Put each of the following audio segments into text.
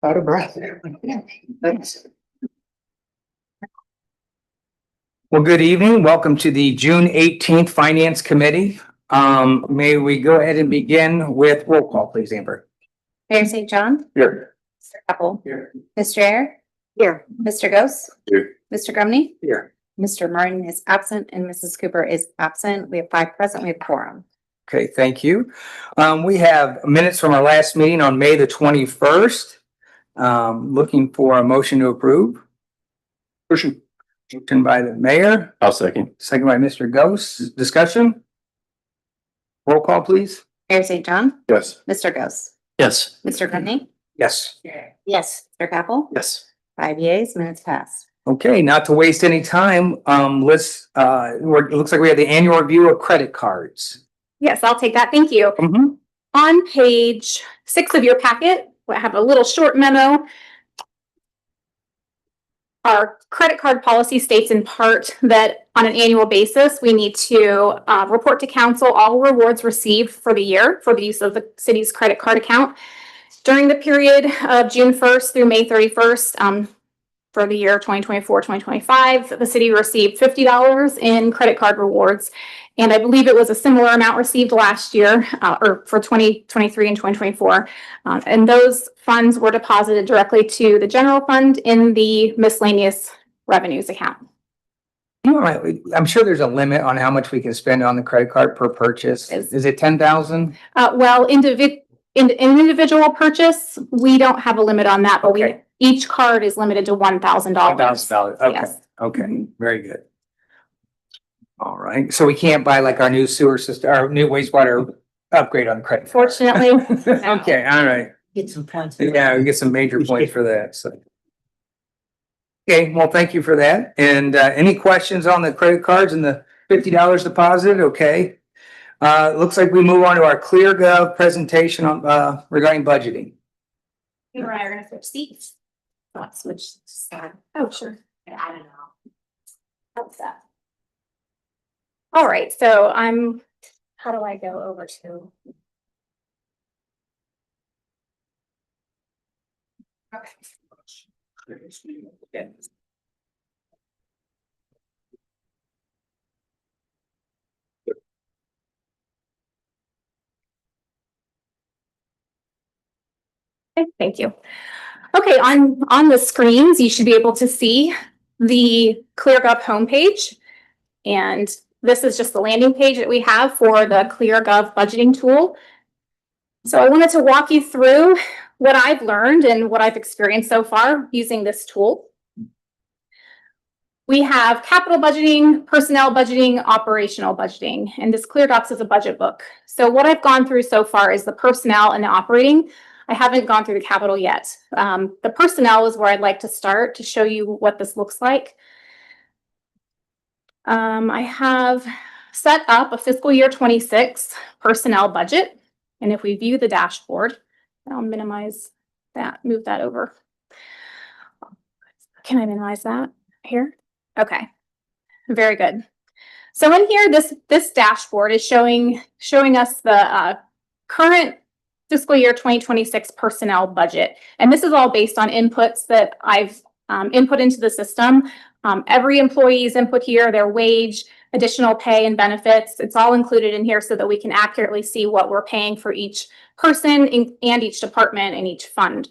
Out of breath. Thanks. Well, good evening. Welcome to the June 18th Finance Committee. May we go ahead and begin with roll call, please, Amber? Mayor St. John. Here. Mr. Apple. Here. Mr. Ayer. Here. Mr. Ghost. Here. Mr. Grumney. Here. Mr. Martin is absent and Mrs. Cooper is absent. We have 5 present. We have quorum. Okay, thank you. We have minutes from our last meeting on May the 21st. Looking for a motion to approve. Motion by the mayor. I'll second. Second by Mr. Ghost. Discussion? Roll call, please. Mayor St. John. Yes. Mr. Ghost. Yes. Mr. Grumney. Yes. Yes. Mr. Capel. Yes. 5 yeas, minutes passed. Okay, not to waste any time, it looks like we have the annual review of credit cards. Yes, I'll take that. Thank you. Mhm. On page 6 of your packet, I have a little short memo. Our credit card policy states in part that on an annual basis, we need to report to council all rewards received for the year for the use of the city's credit card account. During the period of June 1st through May 31st, for the year 2024-2025, the city received $50 in credit card rewards. And I believe it was a similar amount received last year or for 2023 and 2024. And those funds were deposited directly to the general fund in the miscellaneous revenues account. All right, I'm sure there's a limit on how much we can spend on the credit card per purchase. Is it 10,000? Well, in individual purchase, we don't have a limit on that, but Okay. each card is limited to $1,000. $1,000, okay, Yes. okay, very good. All right, so we can't buy like our new sewer system, our new wastewater upgrade on credit. card. Fortunately, Okay, all right. Get some points. Yeah, we get some major points for that, so. Okay, well, thank you for that. And any questions on the credit cards and the $50 deposit? Okay. Looks like we move on to our ClearGov presentation on regarding budgeting. you and I are gonna switch seats. Let's switch side. Oh, sure. I don't know. How's that? All right, so how do I go over to? Okay, thank you. Okay, on the screens, you should be able to see the ClearGov homepage. And this is just the landing page that we have for the ClearGov budgeting tool. So I wanted to walk you through what I've learned and what I've experienced so far using this tool. We have capital budgeting, personnel budgeting, operational budgeting, and this ClearDocs is a budget book. So what I've gone through so far is the personnel and the operating. I haven't gone through the capital yet. The personnel is where I'd like to start to show you what this looks like. I have set up a fiscal year 26 personnel budget. And if we view the dashboard, I'll minimize that, move that over. Can I minimize that here? Okay, very good. So in here, this dashboard is showing us the current fiscal year 2026 personnel budget. And this is all based on inputs that I've input into the system. Every employee's input here, their wage, additional pay and benefits, it's all included in here so that we can accurately see what we're paying for each person and each department and each fund.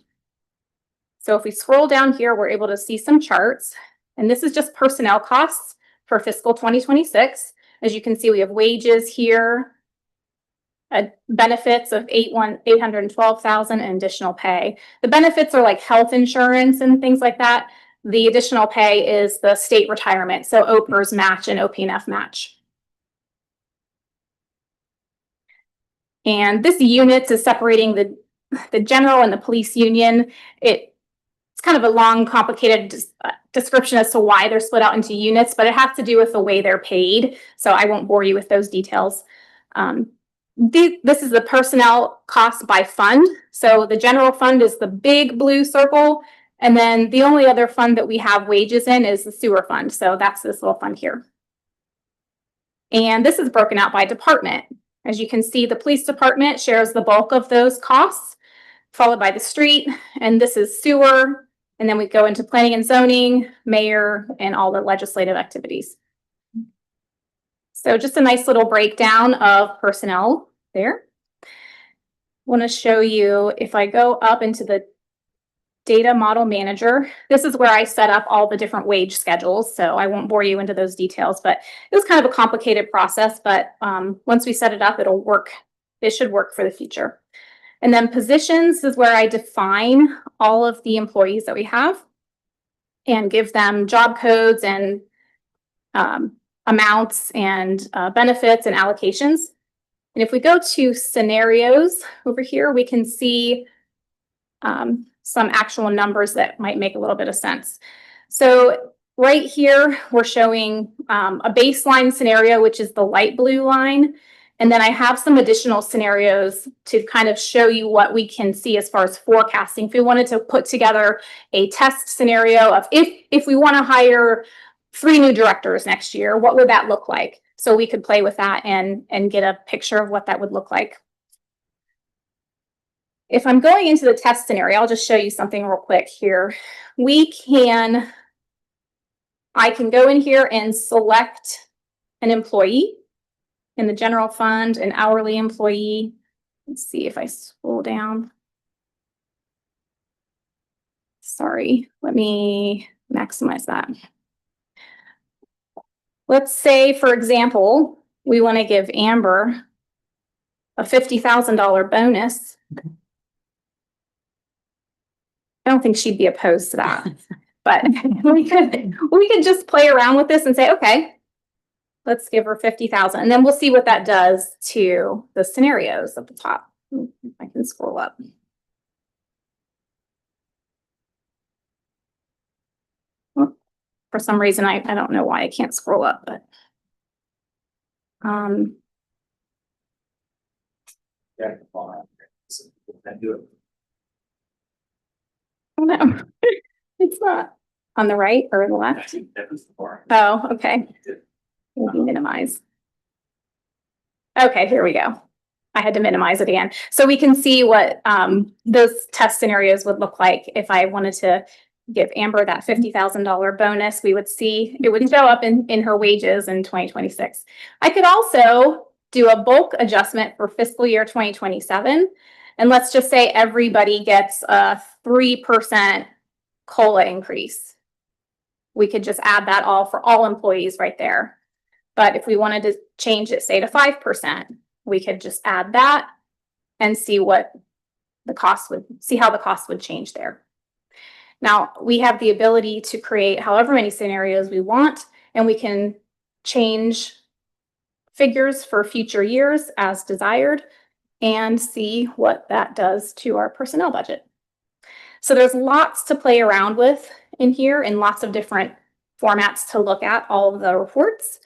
So if we scroll down here, we're able to see some charts. And this is just personnel costs for fiscal 2026. As you can see, we have wages here, benefits of $812,000 and additional pay. The benefits are like health insurance and things like that. The additional pay is the state retirement, so OPERS match and OPNF match. And this units is separating the general and the police union. It's kind of a long, complicated description as to why they're split out into units, but it has to do with the way they're paid. So I won't bore you with those details. This is the personnel cost by fund. So the general fund is the big blue circle. And then the only other fund that we have wages in is the sewer fund. So that's this little fund here. And this is broken out by department. As you can see, the police department shares the bulk of those costs. followed by the street, and this is sewer. And then we go into planning and zoning, mayor, and all the legislative activities. So just a nice little breakdown of personnel there. Want to show you, if I go up into the data model manager, this is where I set up all the different wage schedules. So I won't bore you into those details, but it was kind of a complicated process. But once we set it up, it'll work. It should work for the future. And then positions is where I define all of the employees that we have and give them job codes and amounts and benefits and allocations. And if we go to scenarios over here, we can see some actual numbers that might make a little bit of sense. So right here, we're showing a baseline scenario, which is the light blue line. And then I have some additional scenarios to kind of show you what we can see as far as forecasting. If we wanted to put together a test scenario of if we want to hire 3 new directors next year, what would that look like? So we could play with that and get a picture of what that would look like. If I'm going into the test scenario, I'll just show you something real quick here. I can go in here and select an employee in the general fund, an hourly employee. Let's see if I scroll down. Sorry, let me maximize that. Let's say, for example, we want to give Amber a $50,000 bonus. I don't think she'd be opposed to that, but we could just play around with this and say, okay, let's give her 50,000, and then we'll see what that does to the scenarios at the top. I can scroll up. For some reason, I don't know why I can't scroll up, but Yeah. oh no, it's not on the right or the left. Oh, okay. Maybe minimize. Okay, here we go. I had to minimize it again. So we can see what those test scenarios would look like if I wanted to give Amber that $50,000 bonus. We would see it would show up in her wages in 2026. I could also do a bulk adjustment for fiscal year 2027. And let's just say everybody gets a 3% COLA increase. We could just add that all for all employees right there. But if we wanted to change it, say to 5%, we could just add that and see what the cost would, see how the cost would change there. Now, we have the ability to create however many scenarios we want, and we can change figures for future years as desired and see what that does to our personnel budget. So there's lots to play around with in here and lots of different formats to look at all of the reports.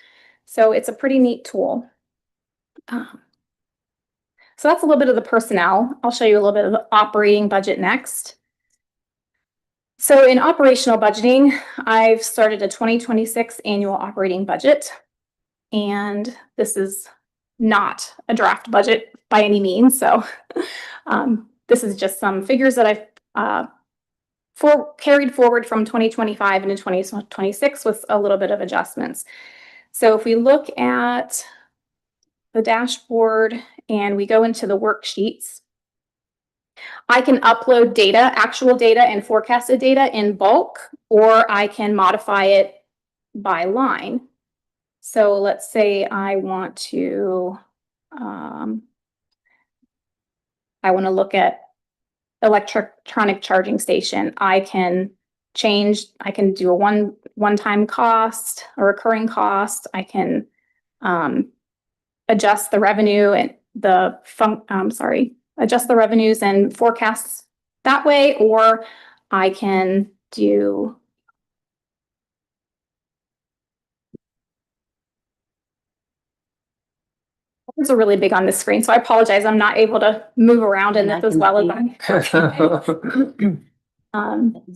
So it's a pretty neat tool. So that's a little bit of the personnel. I'll show you a little bit of the operating budget next. So in operational budgeting, I've started a 2026 annual operating budget. And this is not a draft budget by any means. So this is just some figures that I've carried forward from 2025 into 2026 with a little bit of adjustments. So if we look at the dashboard and we go into the worksheets, I can upload data, actual data and forecasted data in bulk, or I can modify it by line. So let's say I want to look at electronic charging station. I can do a one-time cost, a recurring cost. I can adjust the revenue and adjust the revenues and forecasts that way, or I can do These are really big on the screen, so I apologize. I'm not able to move around in this as well as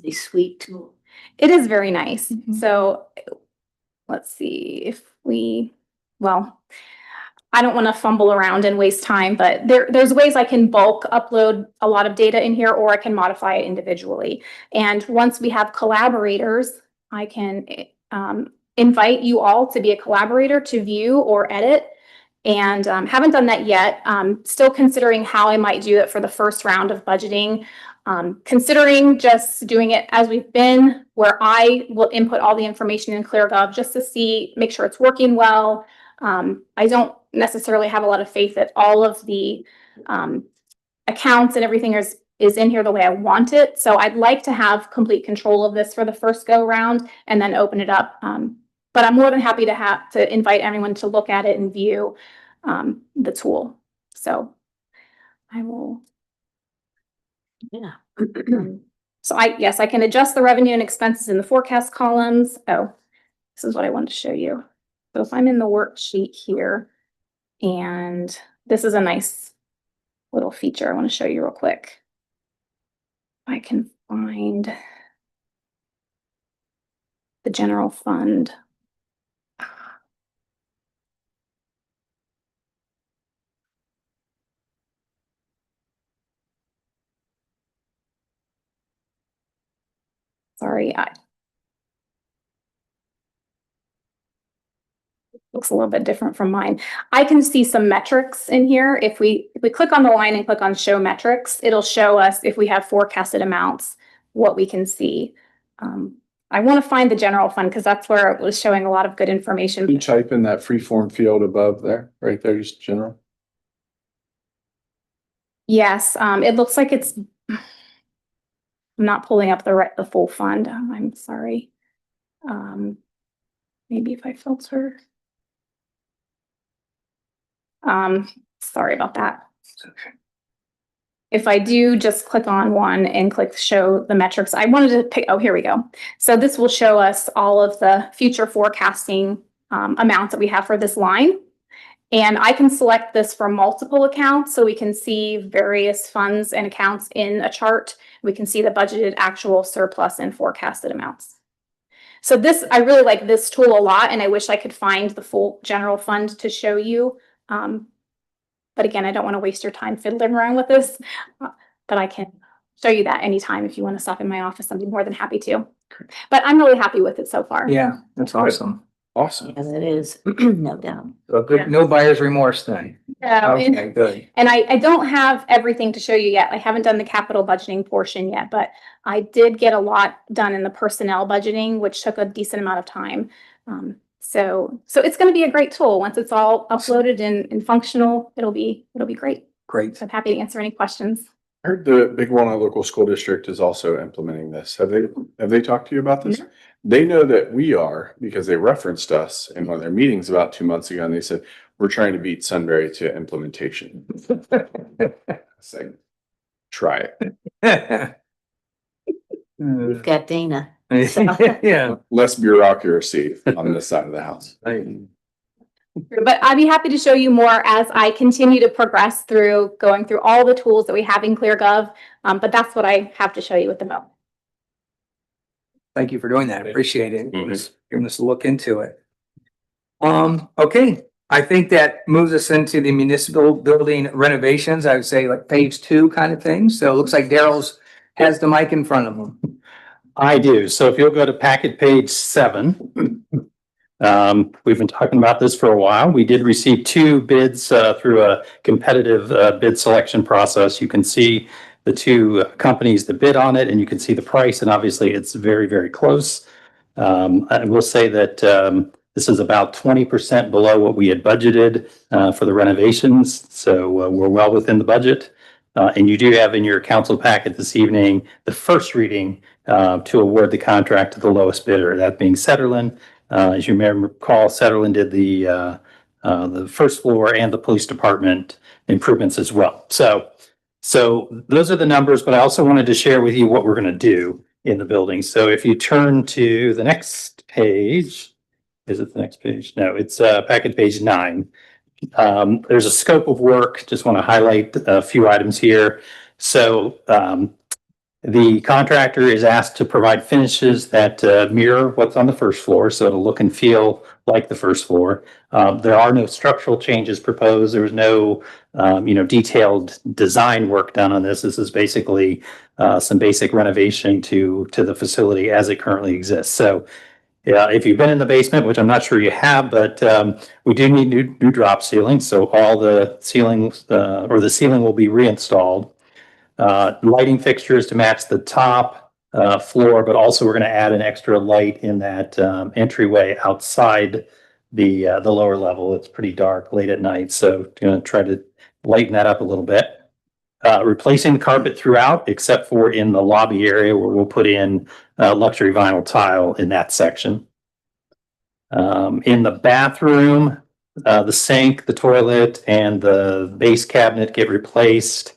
The sweet tool. It is very nice. Mhm. So let's see if we, well, I don't want to fumble around and waste time, but there's ways I can bulk upload a lot of data in here, or I can modify it individually. And once we have collaborators, I can invite you all to be a collaborator to view or edit. And haven't done that yet. Still considering how I might do it for the first round of budgeting. Considering just doing it as we've been, where I will input all the information in ClearGov just to see, make sure it's working well. I don't necessarily have a lot of faith that all of the accounts and everything is in here the way I want it. So I'd like to have complete control of this for the first go round and then open it up. But I'm more than happy to invite everyone to look at it and view the tool. So I will. Yeah. So yes, I can adjust the revenue and expenses in the forecast columns. Oh, this is what I wanted to show you. So if I'm in the worksheet here, and this is a nice little feature I want to show you real quick. I can find the general fund. Sorry, looks a little bit different from mine. I can see some metrics in here. If we click on the line and click on show metrics, it'll show us if we have forecasted amounts, what we can see. I want to find the general fund because that's where it was showing a lot of good information. You type in that free form field above there, right there, just general. Yes, it looks like it's. I'm not pulling up the full fund. I'm sorry. Maybe if I filter. Sorry about that. Okay. If I do just click on one and click show the metrics, I wanted to pick, oh, here we go. So this will show us all of the future forecasting amounts that we have for this line. And I can select this for multiple accounts so we can see various funds and accounts in a chart. We can see the budgeted, actual, surplus, and forecasted amounts. So this, I really like this tool a lot, and I wish I could find the full general fund to show you. But again, I don't want to waste your time fiddling around with this, but I can show you that anytime if you want to stop in my office. I'd be more than happy to. But I'm really happy with it so far. Yeah, that's awesome. Awesome. As it is, no doubt. So good, no buyer's remorse then. Okay, good. And I don't have everything to show you yet. I haven't done the capital budgeting portion yet, but I did get a lot done in the personnel budgeting, which took a decent amount of time. So it's going to be a great tool. Once it's all uploaded and functional, it'll be great. Great. So I'm happy to answer any questions. I heard the Big Walnut Local School District is also implementing this. Have they talked to you about this? No. They know that we are because they referenced us in one of their meetings about 2 months ago, and they said, we're trying to beat Sunbury to implementation. It's like, try it. We've got Dana. Yeah. Less bureaucracy on this side of the house. But I'd be happy to show you more as I continue to progress through going through all the tools that we have in ClearGov. But that's what I have to show you at the moment. Thank you for doing that. Appreciate it. Mhm. Giving us a look into it. Okay, I think that moves us into the municipal building renovations. I would say like page 2 kind of thing. So it looks like Daryl's has the mic in front of him. I do. So if you'll go to packet page 7, we've been talking about this for a while. We did receive 2 bids through a competitive bid selection process. You can see the 2 companies that bid on it, and you can see the price, and obviously it's very, very close. I will say that this is about 20% below what we had budgeted for the renovations. So we're well within the budget. And you do have in your council packet this evening the first reading to award the contract to the lowest bidder, that being Setterlin. As you may recall, Setterlin did the first floor and the police department improvements as well. So those are the numbers, but I also wanted to share with you what we're going to do in the building. So if you turn to the next page, is it the next page? No, it's packet page 9. There's a scope of work. Just want to highlight a few items here. So The contractor is asked to provide finishes that mirror what's on the first floor, so it'll look and feel like the first floor. There are no structural changes proposed. There was no, detailed design work done on this. This is basically some basic renovation to the facility as it currently exists. So, yeah, if you've been in the basement, which I'm not sure you have, but we do need new drop ceilings. So all the ceilings or the ceiling will be reinstalled. Lighting fixtures to match the top floor, but also we're going to add an extra light in that entryway outside the lower level. It's pretty dark late at night, so going to try to lighten that up a little bit. Replacing the carpet throughout, except for in the lobby area where we'll put in luxury vinyl tile in that section. In the bathroom, the sink, the toilet, and the base cabinet get replaced.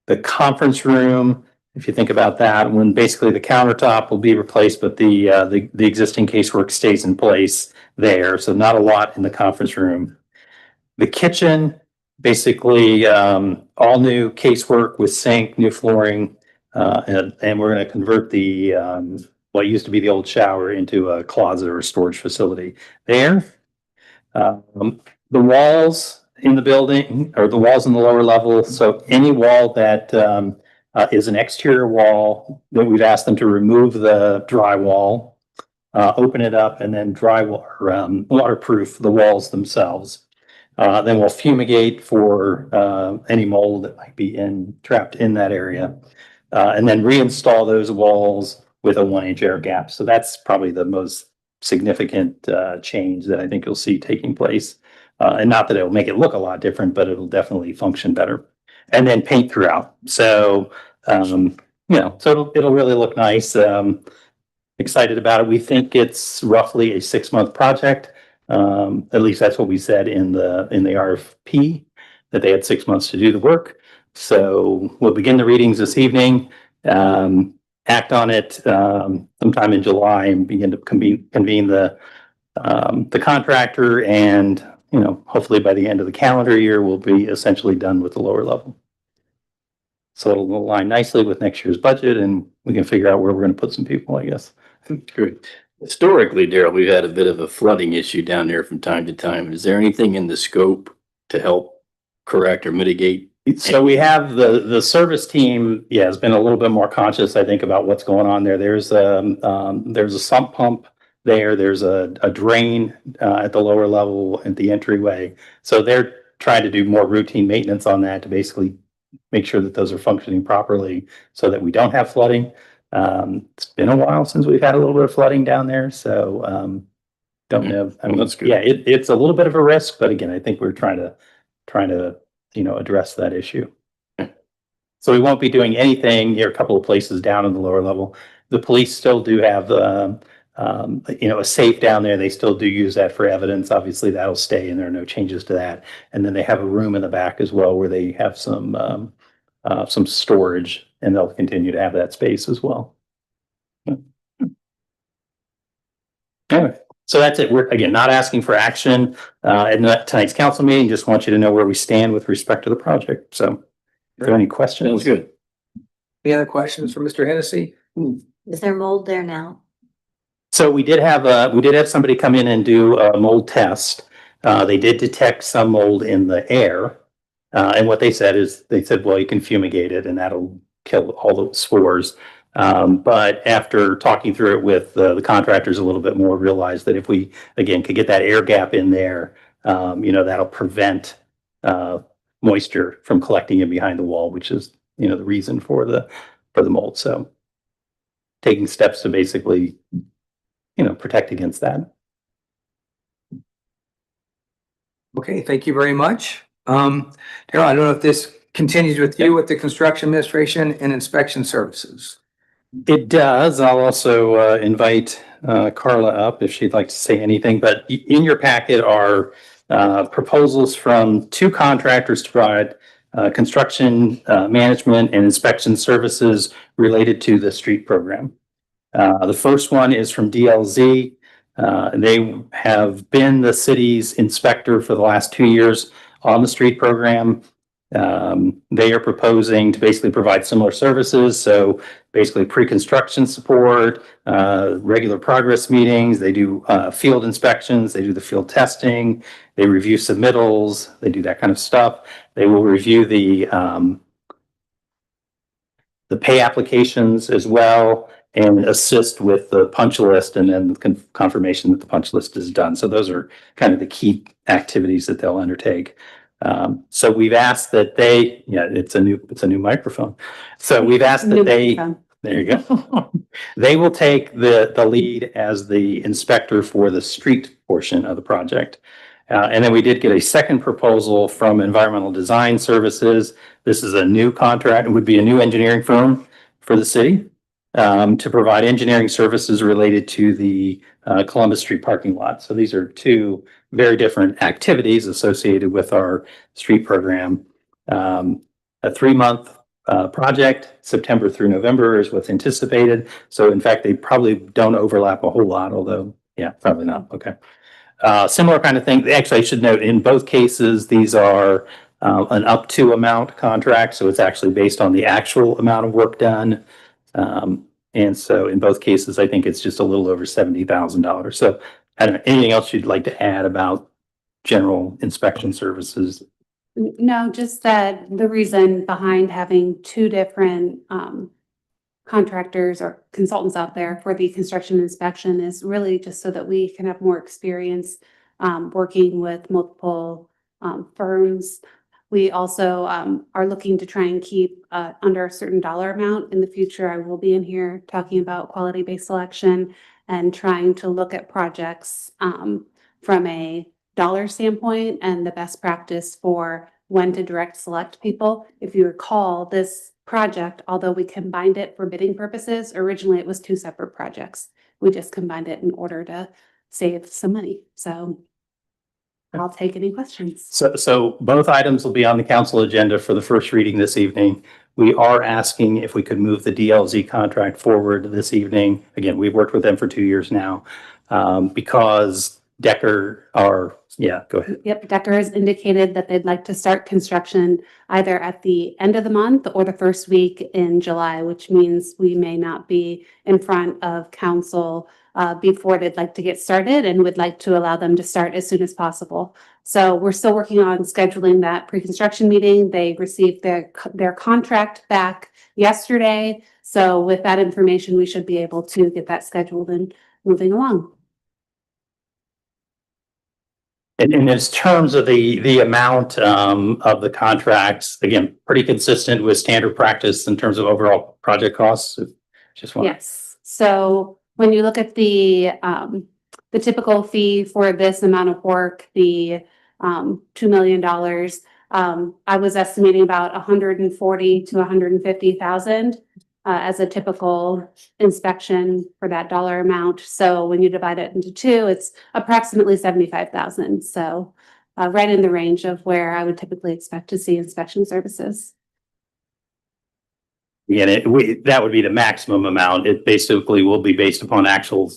The conference room, if you think about that, when basically the countertop will be replaced, but the existing casework stays in place there. So not a lot in the conference room. The kitchen, basically all new casework with sink, new flooring, and we're going to convert the what used to be the old shower into a closet or a storage facility there. The walls in the building, or the walls in the lower level. So any wall that is an exterior wall, that we've asked them to remove the drywall, open it up, and then waterproof the walls themselves. Then we'll fumigate for any mold that might be trapped in that area, and then reinstall those walls with a 1-inch air gap. So that's probably the most significant change that I think you'll see taking place. And not that it'll make it look a lot different, but it'll definitely function better. And then paint throughout. So, so it'll really look nice. Excited about it. We think it's roughly a 6-month project. At least that's what we said in the RFP, that they had 6 months to do the work. So we'll begin the readings this evening, act on it sometime in July, and begin to convene the contractor, and hopefully by the end of the calendar year, we'll be essentially done with the lower level. So it'll align nicely with next year's budget, and we can figure out where we're going to put some people, I guess. Good. Historically, Daryl, we've had a bit of a flooding issue down there from time to time. Is there anything in the scope to help correct or mitigate? So we have the service team, has been a little bit more conscious, I think, about what's going on there. There's a sump pump there. There's a drain at the lower level at the entryway. So they're trying to do more routine maintenance on that to basically make sure that those are functioning properly so that we don't have flooding. It's been a while since we've had a little bit of flooding down there. So don't know. I mean, that's good. Yeah, it's a little bit of a risk, but again, I think we're trying to address that issue. So we won't be doing anything near a couple of places down in the lower level. The police still do have a safe down there. They still do use that for evidence. Obviously, that'll stay, and there are no changes to that. And then they have a room in the back as well where they have some storage, and they'll continue to have that space as well. Anyway, so that's it. We're again not asking for action at tonight's council meeting. Just want you to know where we stand with respect to the project. So, if there are any questions? Sounds good. Any other questions for Mr. Hennessy? Is there mold there now? So we did have somebody come in and do a mold test. They did detect some mold in the air. And what they said, well, you can fumigate it and that'll kill all the spores. But after talking through it with the contractors a little bit more, realized that if we, again, could get that air gap in there, that'll prevent moisture from collecting in behind the wall, which is, the reason for the mold. So taking steps to basically, protect against that. Okay, thank you very much. Daryl, I don't know if this continues with you with the construction administration and inspection services. It does. I'll also invite Carla up if she'd like to say anything, but in your packet are proposals from 2 contractors to provide construction management and inspection services related to the street program. The first one is from DLZ. They have been the city's inspector for the last 2 years on the street program. They are proposing to basically provide similar services. So basically pre-construction support, regular progress meetings. They do field inspections. They do the field testing. They review submittals. They do that kind of stuff. They will review the pay applications as well and assist with the punch list and then confirmation that the punch list is done. So those are kind of the key activities that they'll undertake. So we've asked that they, it's a new microphone. So we've asked that they, there you go. They will take the lead as the inspector for the street portion of the project. And then we did get a second proposal from Environmental Design Services. This is a new contract. It would be a new engineering firm for the city to provide engineering services related to the Columbus Street parking lot. So these are two very different activities associated with our street program. A 3-month project, September through November is what's anticipated. So in fact, they probably don't overlap a whole lot, although, yeah, probably not. Okay. Similar kind of thing. Actually, I should note in both cases, these are an up to amount contract. So it's actually based on the actual amount of work done. And so in both cases, I think it's just a little over $70,000. So I don't know, anything else you'd like to add about general inspection services? No, just that the reason behind having two different contractors or consultants out there for the construction inspection is really just so that we can have more experience working with multiple firms. We also are looking to try and keep under a certain dollar amount. In the future, I will be in here talking about quality-based selection and trying to look at projects from a dollar standpoint and the best practice for when to direct select people. If you recall, this project, although we combined it for bidding purposes, originally it was 2 separate projects. We just combined it in order to save some money. So I'll take any questions. So both items will be on the council agenda for the first reading this evening. We are asking if we could move the DLZ contract forward this evening. Again, we've worked with them for 2 years now because Decker are, yeah, go ahead. Yep, Decker has indicated that they'd like to start construction either at the end of the month or the first week in July, which means we may not be in front of council before they'd like to get started and would like to allow them to start as soon as possible. So we're still working on scheduling that pre-construction meeting. They received their contract back yesterday. So with that information, we should be able to get that scheduled and moving along. And in terms of the amount of the contracts, again, pretty consistent with standard practice in terms of overall project costs. Just want. Yes. So when you look at the typical fee for this amount of work, the $2 million, I was estimating about 140 to 150,000 as a typical inspection for that dollar amount. So when you divide it into 2, it's approximately 75,000. So right in the range of where I would typically expect to see inspection services. Again, that would be the maximum amount. It basically will be based upon actual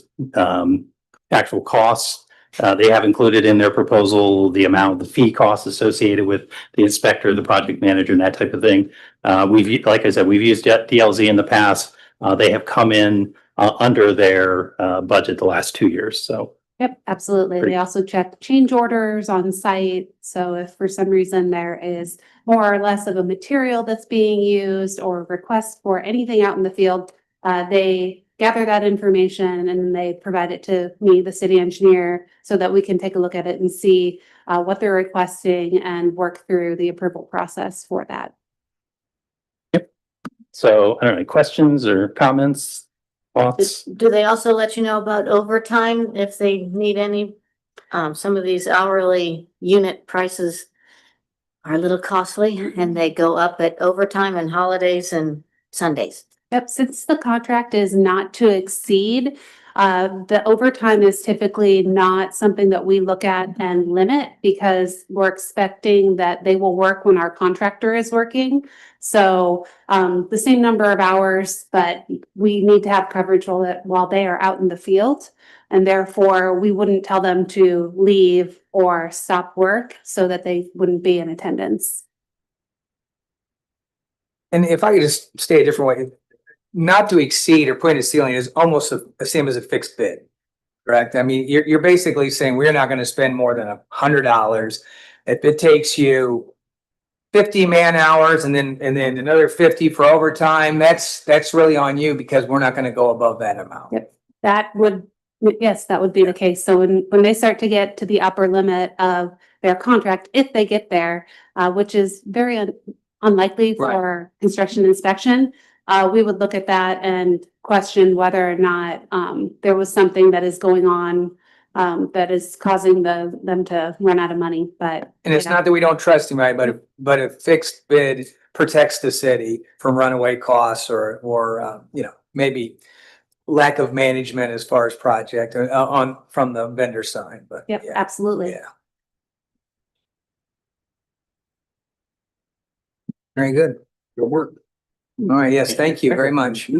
costs. They have included in their proposal the amount, the fee costs associated with the inspector, the project manager, and that type of thing. Like I said, we've used DLZ in the past. They have come in under their budget the last 2 years. So. Yep, absolutely. Great. They also check change orders on site. So if for some reason there is more or less of a material that's being used or request for anything out in the field, they gather that information and they provide it to me, the city engineer, so that we can take a look at it and see what they're requesting and work through the approval process for that. Yep. So I don't know, any questions or comments, thoughts? Do they also let you know about overtime if they need any? Some of these hourly unit prices are a little costly and they go up at overtime and holidays and Sundays. Yep, since the contract is not to exceed, the overtime is typically not something that we look at and limit because we're expecting that they will work when our contractor is working. So the same number of hours, but we need to have coverage while they are out in the field. And therefore, we wouldn't tell them to leave or stop work so that they wouldn't be in attendance. And if I could just stay a different way, not to exceed or put in a ceiling is almost the same as a fixed bid. Correct? I mean, you're basically saying we're not gonna spend more than $100. If it takes you 50 man hours and then another 50 for overtime, that's really on you because we're not gonna go above that amount. Yep. That would, yes, that would be the case. So when they start to get to the upper limit of their contract, if they get there, which is very unlikely Right. for construction inspection, we would look at that and question whether or not there was something that is going on that is causing them to run out of money, but. And it's yeah. not that we don't trust anybody, but a fixed bid protects the city from runaway costs or maybe lack of management as far as project from the vendor side, but. Yep, yeah, absolutely. Yeah. Very good. Good work. All right, yes, thank you very much.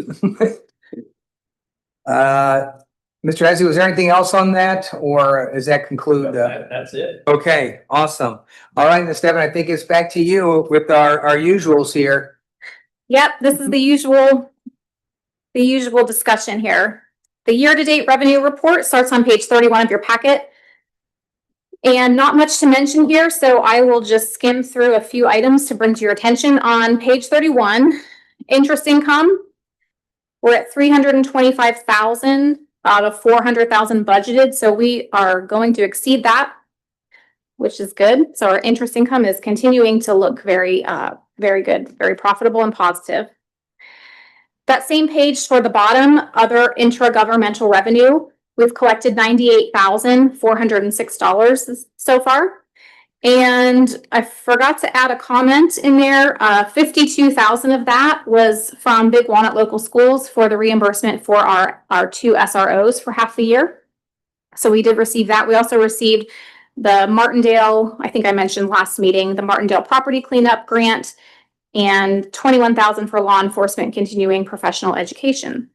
Mr. Hesse, was there anything else on that, or does that conclude? That's it. Okay, awesome. All right, Ms. Devon, I think it's back to you with our usuals here. Yep, this is the usual discussion here. The year-to-date revenue report starts on page 31 of your packet. And not much to mention here, so I will just skim through a few items to bring to your attention. On page 31, interest income, we're at 325,000 out of 400,000 budgeted, so we are going to exceed that, which is good. So our interest income is continuing to look very good, very profitable and positive. That same page toward the bottom, other intra-governmental revenue, we've collected $98,406 so far. And I forgot to add a comment in there. 52,000 of that was from Big Walnut Local Schools for the reimbursement for our 2 SROs for half the year. So we did receive that. We also received the Martindale, I think I mentioned last meeting, the Martindale Property Cleanup Grant, and 21,000 for law enforcement continuing professional education.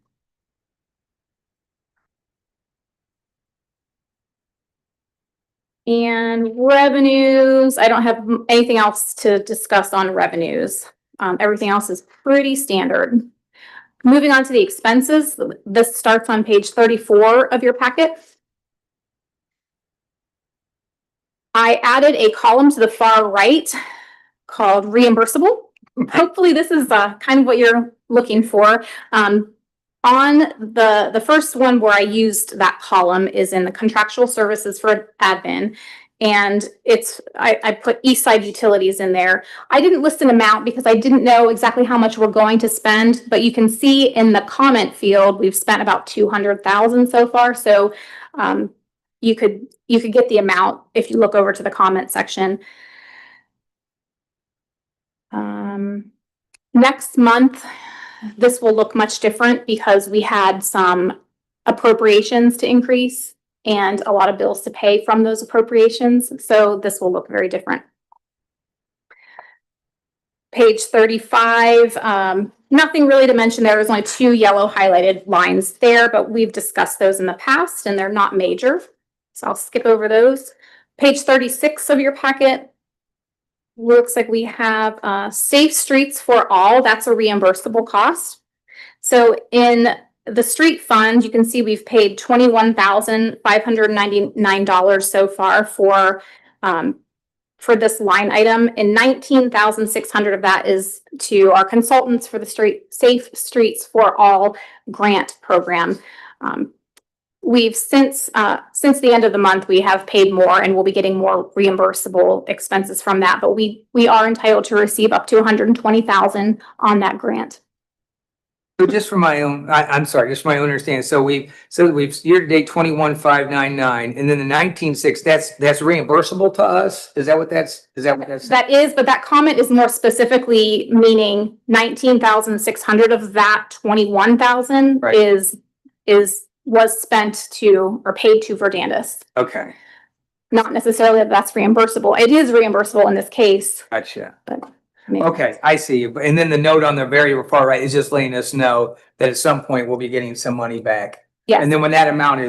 And revenues, I don't have anything else to discuss on revenues. Everything else is pretty standard. Moving on to the expenses, this starts on page 34 of your packet. I added a column to the far right called reimbursable. Hopefully this is kind of what you're looking for. On the first one where I used that column is in the contractual services for admin. And I put Eastside Utilities in there. I didn't list an amount because I didn't know exactly how much we're going to spend, but you can see in the comment field, we've spent about 200,000 so far. So you could get the amount if you look over to the comment section. Next month, this will look much different because we had some appropriations to increase and a lot of bills to pay from those appropriations. So this will look very different. Page 35, nothing really to mention there. There's only 2 yellow highlighted lines there, but we've discussed those in the past and they're not major. So I'll skip over those. Page 36 of your packet. Looks like we have Safe Streets for All. That's a reimbursable cost. So in the street fund, you can see we've paid $21,599 so far for this line item, and 19,600 of that is to our consultants for the Safe Streets for All grant program. We've since the end of the month, we have paid more and we'll be getting more reimbursable expenses from that, but we are entitled to receive up to 120,000 on that grant. So just for my own, just for my own understanding, so we've year-to-date 21,599, and then the 19,600, that's reimbursable to us? Is that what that's? That is, but that comment is more specifically meaning 19,600 of that 21,000 Right. was spent to or paid to Verdandis. Okay, Not necessarily that that's reimbursable. It is reimbursable in this case, gotcha. but. I mean, Okay, I see you. And then the note on the very far right is just letting us know that at some point we'll be getting some money back. Yes. And then when that amount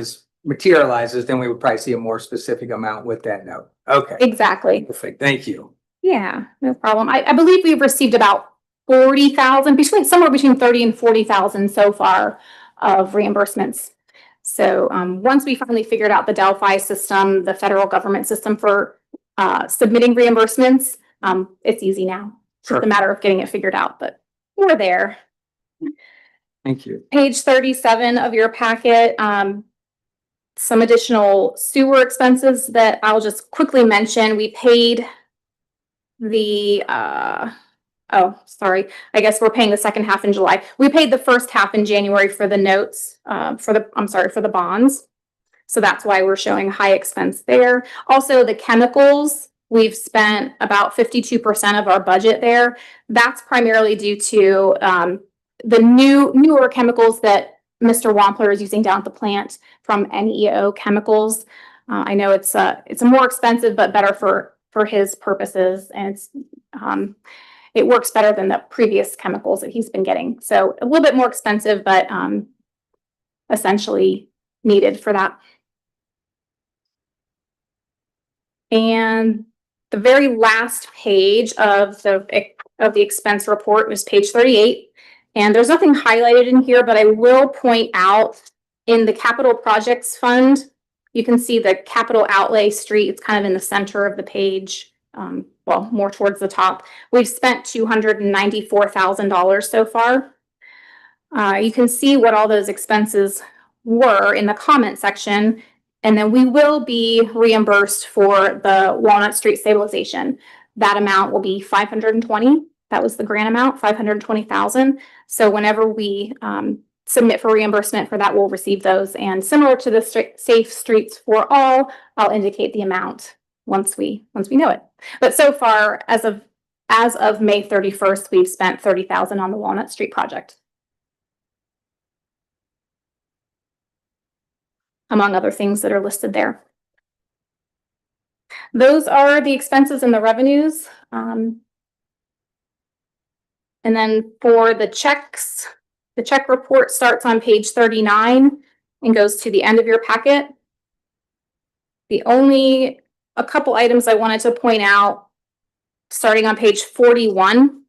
materializes, then we would probably see a more specific amount with that note. Okay, Exactly. perfect. Thank you. Yeah, no problem. I believe we've received about 40,000, somewhere between 30 and 40,000 so far of reimbursements. So once we finally figured out the Delphi system, the federal government system for submitting reimbursements, it's easy now. It's just a matter of getting it figured out, but we're there. Thank you. Page 37 of your packet, some additional sewer expenses that I'll just quickly mention. We paid the, oh, sorry. I guess we're paying the second half in July. We paid the first half in January for the notes, for the bonds. So that's why we're showing high expense there. Also, the chemicals, we've spent about 52% of our budget there. That's primarily due to the newer chemicals that Mr. Wampler is using down at the plant from NEO Chemicals. I know it's a more expensive but better for his purposes, and it works better than the previous chemicals that he's been getting. So a little bit more expensive, but essentially needed for that. And the very last page of the expense report was page 38. And there's nothing highlighted in here, but I will point out in the capital projects fund, you can see the capital outlay street. It's kind of in the center of the page. Well, more towards the top. We've spent $294,000 so far. You can see what all those expenses were in the comment section, and then we will be reimbursed for the Walnut Street stabilization. That amount will be $520,000. That was the grant amount, $520,000. So whenever we submit for reimbursement for that, we'll receive those. And similar to the Safe Streets for All, I'll indicate the amount once we know it. But so far, as of May 31st, we've spent $30,000 on the Walnut Street project, among other things that are listed there. Those are the expenses and the revenues. And then for the checks, the check report starts on page 39 and goes to the end of your packet. A couple items I wanted to point out, starting on page 41,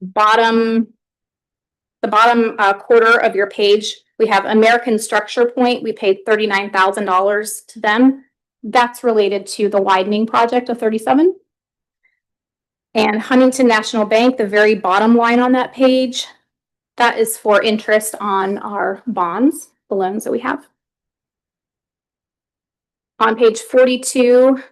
the bottom quarter of your page, we have American Structure Point. We paid $39,000 to them. That's related to the widening project of 37. And Huntington National Bank, the very bottom line on that page, that is for interest on our bonds, the loans that we have. On page 42,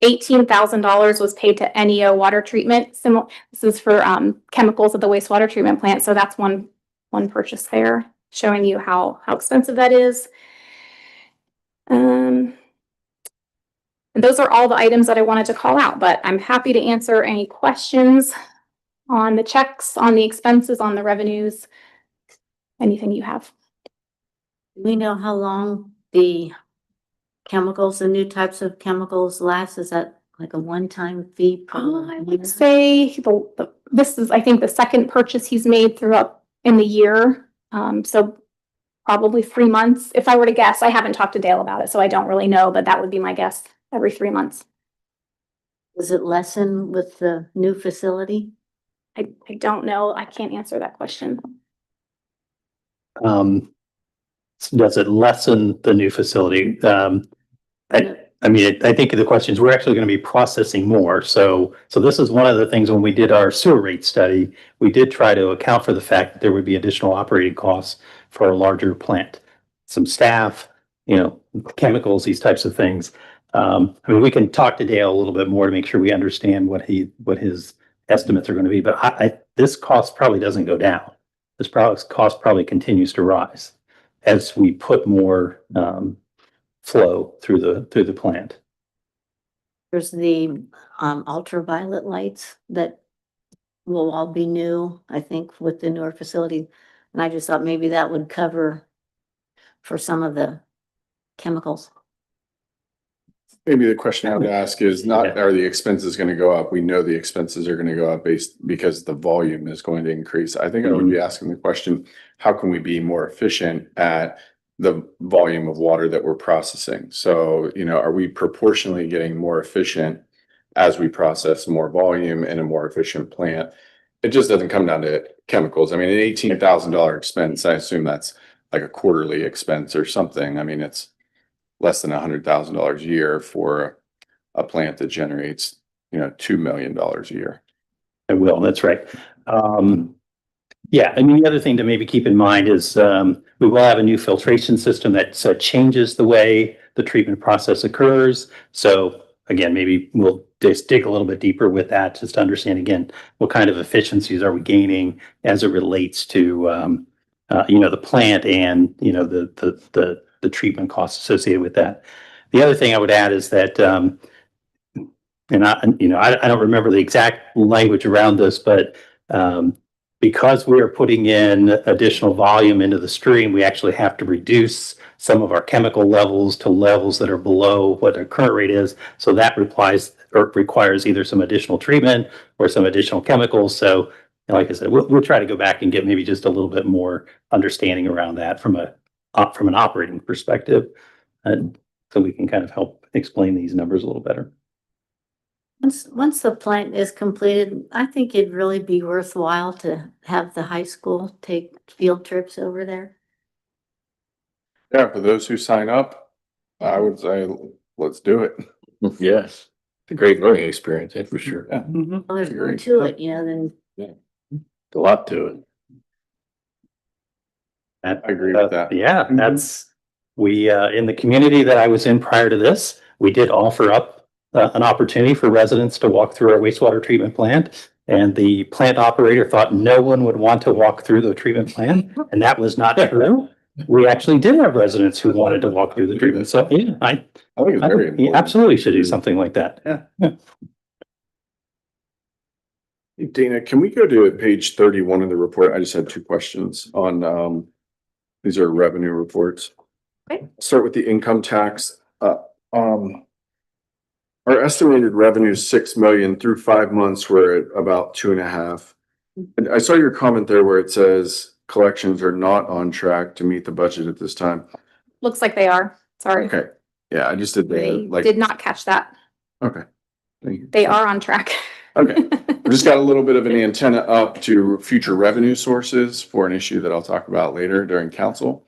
$18,000 was paid to NEO Water Treatment. This is for chemicals at the wastewater treatment plant. So that's one purchase there, showing you how expensive that is. And those are all the items that I wanted to call out, but I'm happy to answer any questions on the checks, on the expenses, on the revenues, anything you have. Do we know how long the chemicals, the new types of chemicals last? Is that like a one-time fee? I would say this is, I think, the second purchase he's made throughout in the year. So probably 3 months. If I were to guess, I haven't talked to Dale about it, so I don't really know, but that would be my guess. Every 3 months. Does it lessen with the new facility? I don't know. I can't answer that question. Does it lessen the new facility? I mean, I think the question is, we're actually going to be processing more. So this is one of the things when we did our sewer rate study, we did try to account for the fact that there would be additional operating costs for a larger plant. Some staff, chemicals, these types of things. I mean, we can talk to Dale a little bit more to make sure we understand what his estimates are going to be, but this cost probably doesn't go down. This cost probably continues to rise as we put more flow through the plant. There's the ultraviolet lights that will all be new, I think, with the newer facility. And I just thought maybe that would cover for some of the chemicals. Maybe the question I would ask is not, are the expenses going to go up? We know the expenses are going to go up because the volume is going to increase. I think I would be asking the question, how can we be more efficient at the volume of water that we're processing? So, are we proportionally getting more efficient as we process more volume in a more efficient plant. It just doesn't come down to chemicals. I mean, an $18,000 expense, I assume that's like a quarterly expense or something. I mean, it's less than $100,000 a year for a plant that generates, $2 million a year. I will, that's right. Yeah, I mean, the other thing to maybe keep in mind is we will have a new filtration system that changes the way the treatment process occurs. So again, maybe we'll just dig a little bit deeper with that, just to understand again, what kind of efficiencies are we gaining as it relates to the plant and the treatment costs associated with that. The other thing I would add is that I don't remember the exact language around this, but because we are putting in additional volume into the stream, we actually have to reduce some of our chemical levels to levels that are below what our current rate is. So that requires either some additional treatment or some additional chemicals. So like I said, we'll try to go back and get maybe just a little bit more understanding around that from an operating perspective. So we can kind of help explain these numbers a little better. Once the plant is completed, I think it'd really be worthwhile to have the high school take field trips over there. Yeah, for those who sign up, I would say, let's do it. Yes, it's a great learning experience, that's for sure. Yeah. Well, there's more Agreed. to it, than A lot to it. I agree with that. Yeah, that's, we, in the community that I was in prior to this, we did offer up an opportunity for residents to walk through our wastewater treatment plant. And the plant operator thought no one would want to walk through the treatment plant, and that was not true. We actually did have residents who wanted to walk through the treatment. So yeah, I think it's very you important. absolutely should do something like that. Yeah. Dana, can we go to page 31 of the report? I just had two questions on, these are revenue reports. Okay. Start with the income tax. Our estimated revenue is 6 million through 5 months. We're at about 2.5. And I saw your comment there where it says collections are not on track to meet the budget at this time. Looks like they are. Sorry. Okay. Yeah, I just did They the, did not catch that. okay. Thank you. They are on track. Okay. We just got a little bit of an antenna up to future revenue sources for an issue that I'll talk about later during council.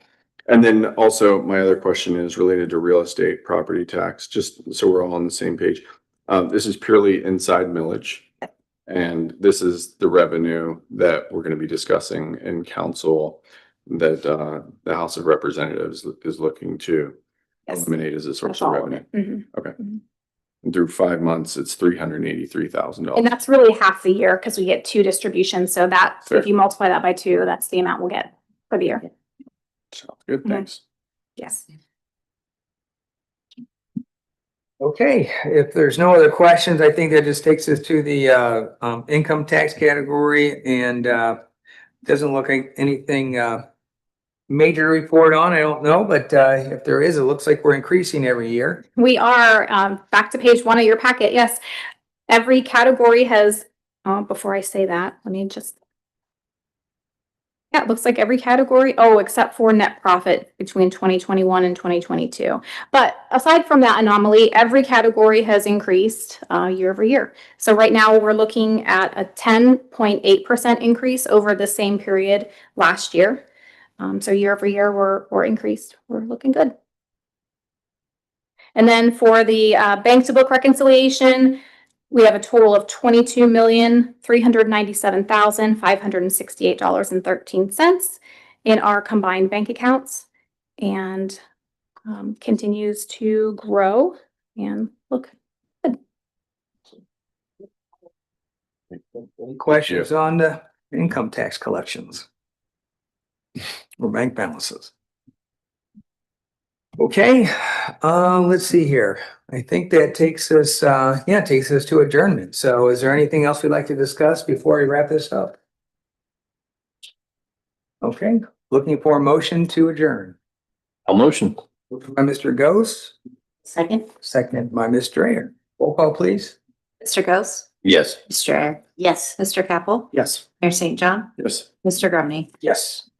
And then also my other question is related to real estate property tax, just so we're all on the same page. This is purely inside millage. And this is the revenue that we're going to be discussing in council that the House of Representatives is looking to Yes. eliminate as a source That's of all of revenue. it. Mhm. Okay. Mhm. And through 5 months, it's $383,000. And that's really half the year because we get 2 distributions. So that, Fair. if you multiply that by 2, that's the amount we'll get for the year. Sounds good, Mhm. thanks. Yes. Okay, if there's no other questions, I think that just takes us to the income tax category and doesn't look like anything major to report on. I don't know, but if there is, it looks like we're increasing every year. We are back to page 1 of your packet. Yes. Every category has, before I say that, let me just. Yeah, it looks like every category, except for net profit between 2021 and 2022. But aside from that anomaly, every category has increased year over year. So right now we're looking at a 10.8% increase over the same period last year. So year over year, we're increased. We're looking good. And then for the bank to book reconciliation, we have a total of $22,397,568.13 in our combined bank accounts, and continues to grow and look good. Any questions on the income tax collections? Or bank balances? Okay, let's see here. I think that takes us to adjournment. So is there anything else we'd like to discuss before we wrap this up? Okay, looking for a motion to adjourn. I'll motion. Moved by Mr. Gose, second. seconded by Ms. Strayer. Roll call, please. Mr. Gose, Yes. Mr. Ayer, Yes. Mr. Capel, Yes. Mayor St. John, Yes. Mr. Grumney. Yes.